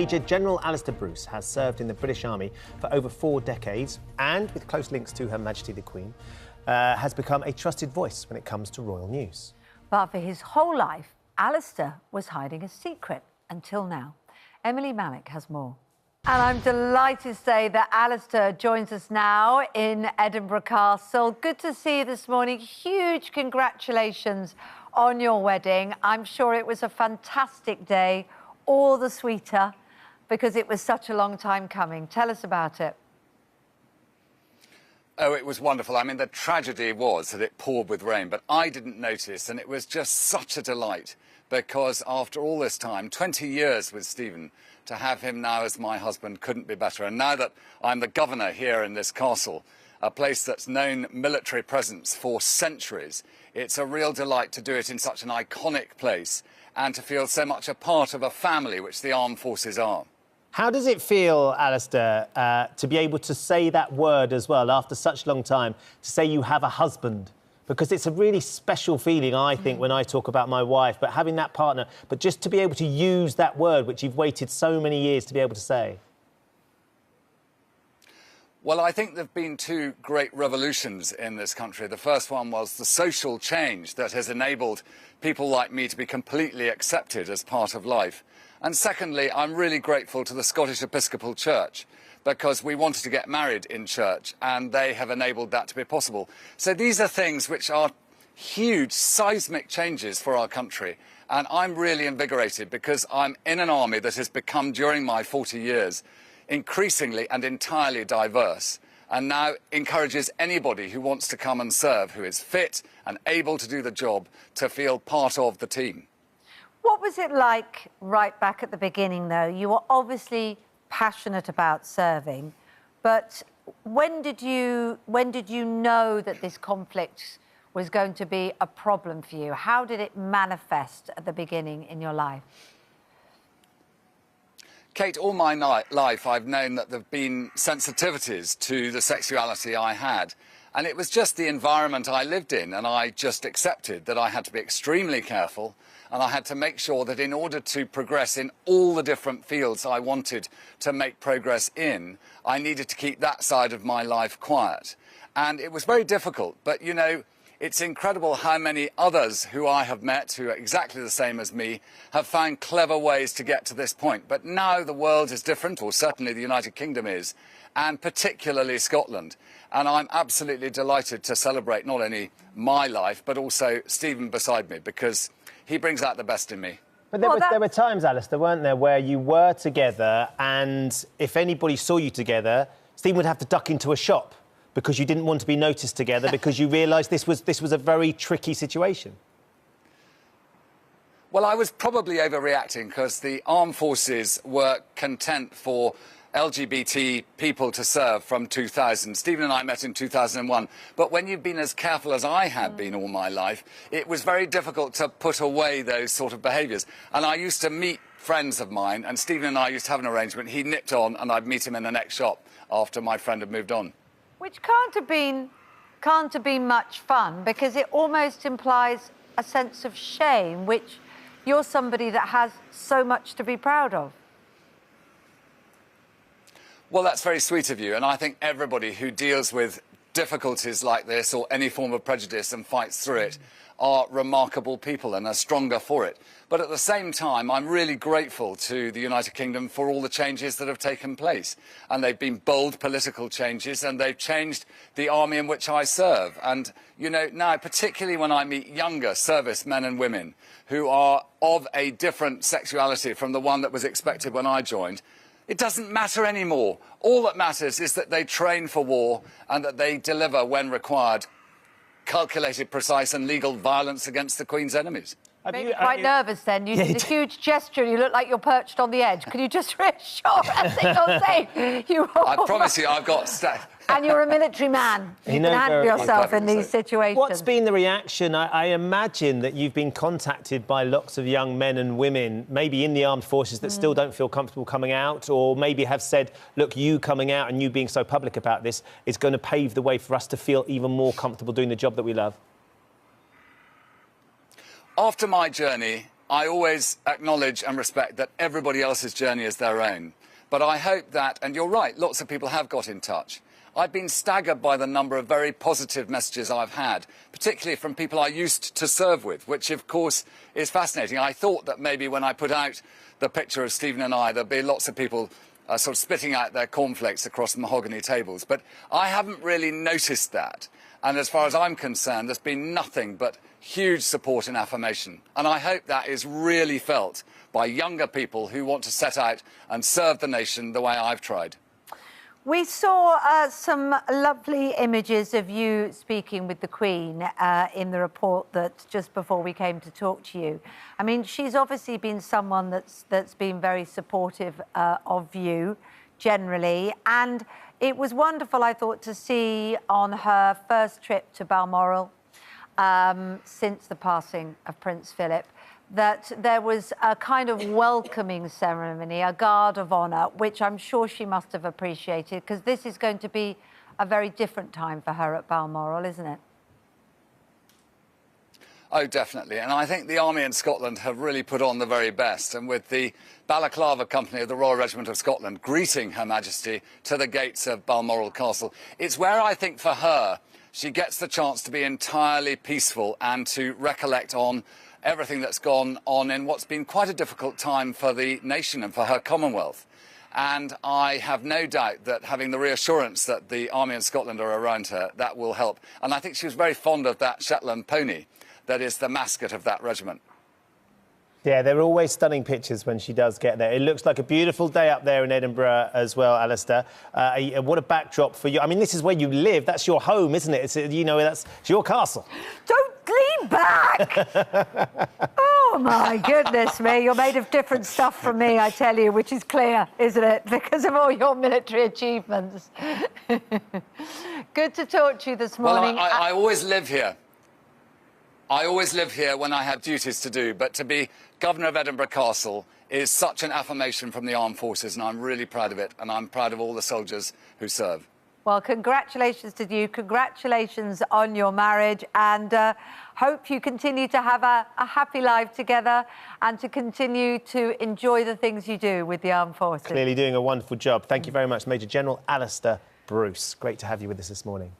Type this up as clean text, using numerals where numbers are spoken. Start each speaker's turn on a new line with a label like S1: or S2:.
S1: Major General Alastair Bruce has served in the British Army for over 4 decades and, with close links to Her Majesty the Queen, has become a trusted voice when it comes to royal news.
S2: But for his whole life, Alastair was hiding a secret until now. Emily Malik has more. And I'm delighted to say that Alastair joins us now in Edinburgh Castle. Good to see you this morning. Huge congratulations on your wedding. I'm sure it was a fantastic day, all the sweeter because it was such a long time coming. Tell us about it.
S3: Oh, it was wonderful. I mean, the tragedy was that it poured with rain, but I didn't notice, and it was just such a delight because after all this time, 20 years with Stephen, to have him now as my husband couldn't be better. And now that I'm the governor here in this castle, a place that's known military presence for centuries, it's a real delight to do it in such an iconic place and to feel so much a part of a family, which the armed forces are.
S1: How does it feel, Alastair, to be able to say that word as well after such a long time, to say you have a husband? Because it's a really special feeling, I think, when I talk about my wife, but having that partner, but just to be able to use that word, which you've waited so many years to be able to say.
S3: Well, I think there have been 2 great revolutions in this country. The first one was the social change that has enabled people like me to be completely accepted as part of life. And secondly, I'm really grateful to the Scottish Episcopal Church because we wanted to get married in church and they have enabled that to be possible. So these are things which are huge, seismic changes for our country. And I'm really invigorated because I'm in an army that has become, during my 40 years, increasingly and entirely diverse, and now encourages anybody who wants to come and serve, who is fit and able to do the job, to feel part of the team.
S2: What was it like right back at the beginning, though? You were obviously passionate about serving, but when did you know that this conflict was going to be a problem for you? How did it manifest at the beginning in your life?
S3: Kate, all my life I've known that there have been sensitivities to the sexuality I had. And it was just the environment I lived in, and I just accepted that I had to be extremely careful, and I had to make sure that in order to progress in all the different fields I wanted to make progress in, I needed to keep that side of my life quiet. And it was very difficult, but, you know, it's incredible how many others who I have met, who are exactly the same as me, have found clever ways to get to this point. But now the world is different, or certainly the United Kingdom is, and particularly Scotland. And I'm absolutely delighted to celebrate not only my life, but also Stephen beside me, because he brings out the best in me.
S1: But there were times, Alastair, weren't there, where you were together and if anybody saw you together, Stephen would have to duck into a shop because you didn't want to be noticed together because you realised this was a very tricky situation.
S3: Well, I was probably overreacting because the armed forces were content for LGBT people to serve from 2000. Stephen and I met in 2001. But when you've been as careful as I have been all my life, it was very difficult to put away those sort of behaviours. And I used to meet friends of mine, and Stephen and I used to have an arrangement. He nipped on and I'd meet him in the next shop after my friend had moved on. Which
S2: can't have been much fun, because it almost implies a sense of shame, which you're somebody that has so much to be proud of.
S3: Well, that's very sweet of you, and I think everybody who deals with difficulties like this or any form of prejudice and fights through it are remarkable people and are stronger for it. But at the same time, I'm really grateful to the United Kingdom for all the changes that have taken place. And they've been bold political changes, and they've changed the army in which I serve. And, you know, now, particularly when I meet younger service men and women who are of a different sexuality from the one that was expected when I joined, it doesn't matter anymore. All that matters is that they train for war and that they deliver, when required, calculated, precise and legal violence against the Queen's enemies.
S2: Made me quite nervous then. You did a huge gesture and you look like you're perched on the edge. Can you just reassure us that you're safe?
S3: I promise you, I've got...
S2: And you're a military man. You can handle yourself in these situations.
S1: What's been the reaction? I imagine that you've been contacted by lots of young men and women, maybe in the armed forces, that still don't feel comfortable coming out, or maybe have said, look, you coming out and you being so public about this is going to pave the way for us to feel even more comfortable doing the job that we love.
S3: After my journey, I always acknowledge and respect that everybody else's journey is their own. But I hope that, and you're right, lots of people have got in touch. I've been staggered by the number of very positive messages I've had, particularly from people I used to serve with, which, of course, is fascinating. I thought that maybe when I put out the picture of Stephen and I, there'd be lots of people sort of spitting out their cornflakes across the mahogany tables. But I haven't really noticed that. And as far as I'm concerned, there's been nothing but huge support and affirmation. And I hope that is really felt by younger people who want to set out and serve the nation the way I've tried.
S2: We saw some lovely images of you speaking with the Queen in the report that just before we came to talk to you. I mean, she's obviously been someone that's been very supportive of you generally, and it was wonderful, I thought, to see on her first trip to Balmoral since the passing of Prince Philip, that there was a kind of welcoming ceremony, a guard of honour, which I'm sure she must have appreciated, because this is going to be a very different time for her at Balmoral, isn't it?
S3: Oh, definitely. And I think the Army in Scotland have really put on the very best. And with the Balaclava Company of the Royal Regiment of Scotland greeting Her Majesty to the gates of Balmoral Castle, it's where I think for her, she gets the chance to be entirely peaceful and to recollect on everything that's gone on in what's been quite a difficult time for the nation and for her Commonwealth. And I have no doubt that having the reassurance that the Army in Scotland are around her, that will help. And I think she was very fond of that Shetland pony that is the mascot of that regiment.
S1: Yeah, there are always stunning pictures when she does get there. It looks like a beautiful day up there in Edinburgh as well, Alastair. What a backdrop for you. I mean, this is where you live. That's your home, isn't it? It's, you know, it's your castle.
S2: Don't lean back! Oh, my goodness me. You're made of different stuff from me, I tell you, which is clear, isn't it? Because of all your military achievements. Good to talk to you this morning.
S3: Well, I always live here. I always live here when I have duties to do, but to be Governor of Edinburgh Castle is such an affirmation from the armed forces, and I'm really proud of it, and I'm proud of all the soldiers who serve.
S2: Well, congratulations to you. Congratulations on your marriage, and hope you continue to have a happy life together and to continue to enjoy the things you do with the armed forces.
S1: Clearly doing a wonderful job. Thank you very much, Major General Alastair Bruce. Great to have you with us this morning.